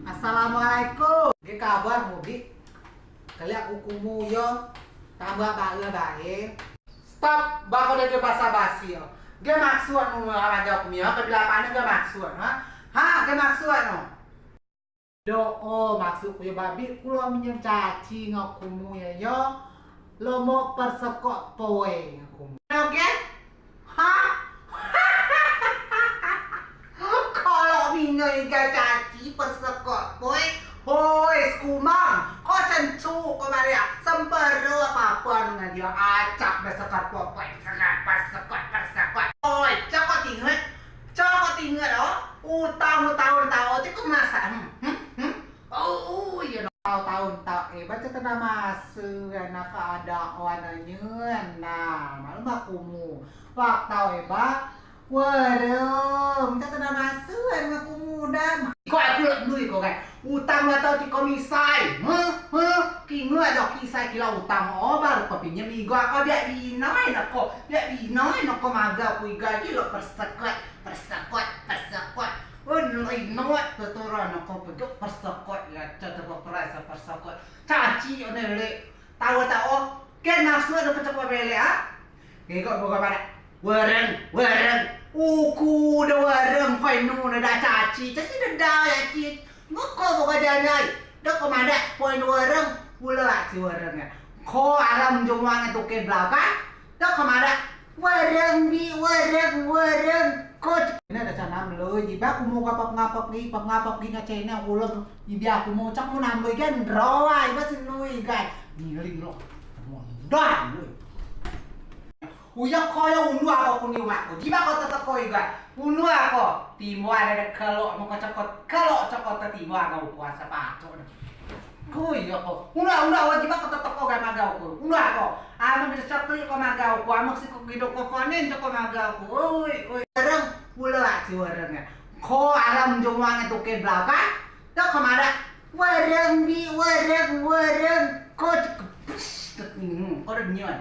Assalamualaikum. Ge kabar Mugi? Kali aku kumu yo tambah bae. Stop, bako de basa-basi yo. Ge maksuan nu jawab mi yo, kebelapane ge maksuan, ha? Ha, ge maksuan no. Maksud ku ya babi kula minjem caci ngakumu ya yo. Lo mau persekok poe ngakumu. Oke? Ha? Kalau minjem caci persekok poe, hoi skumang, kok cencu kok Maria, sempero apa-apa dengan dia acak persekok poe, persekok. Oi, cokot tinggal oh. Utang itu kok masa? Oh iya tahun baca tena masuk anak ada wananya nah malu bakumu waktu warung kita tena masuk anak muda kok aku lebih kok kayak utang atau di komisai kingu ada kisah kila utang baru kau pinjam igo aku biar binai nak kau maga kui gaji lo persekot Noat keturunan aku begitu persekot ya catat perasa persekot caci onele tahu kan nafsu ada pecah bele kok buka pada wareng uku da wareng painu da caci tapi da ya ci ngoko buka janai dak komanda poin wareng pula si warengnya ko alam jumwang itu ke belakang dak komanda wareng ko ini ada canam lo jiba aku mau ngapap gi ngacena ulang jibi aku mau cak mau nambah kan rawa iba sinui kan giling lo mondan lo uyak koyo unu ako kuni wako jiba ko tetep ko iga unu ako timo ada kalau mau cokot timo ako puasa paco ko iya ko unu jiba ko tetep ko ga magaw ko unu ako amo bisa cokli ko magaw ko amo si ko gido ko konen ko magaw ko oi wareng pula si warengnya ko alam jumwang itu ke belakang dak kemana wareng ko ko udah nyon